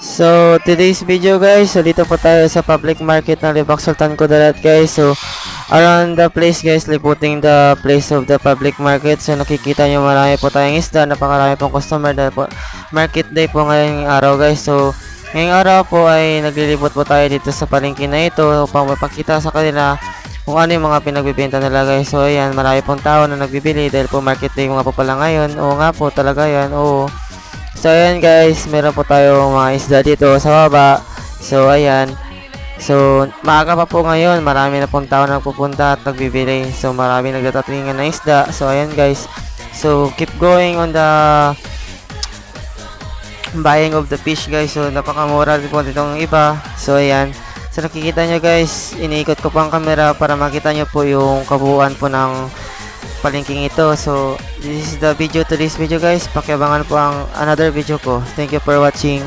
So, today's video guys, so dito po tayo sa public market ng Libak Sultan Kudarat guys. So, around the place guys, liputing the place of the public market. So, nakikita nyo marami po tayong isda, napakarami pong customer dahil po market day po ngayong araw guys. So, ngayong araw po ay naglilibot po tayo dito sa palengke na ito upang mapakita sa kanila kung ano yung mga pinagbibenta nila guys. So, ayan, marami pong tao na nagbibili dahil po market day nga po pala ngayon. Oo nga po, talaga yan, oo. So ayan guys, meron po tayong mga isda dito sa baba. So ayan. So maaga pa po ngayon, marami na pong tao na nagpupunta at nagbibili. So marami nagtatatingan ng isda. So ayan guys. So keep going on the buying of the fish guys. So napakamura din po ditong iba. So ayan. So nakikita nyo guys, iniikot ko po ang camera para makita nyo po yung kabuuan po ng palengking ito. So this is the video to this video guys. Pakiabangan po ang another video ko. Thank you for watching.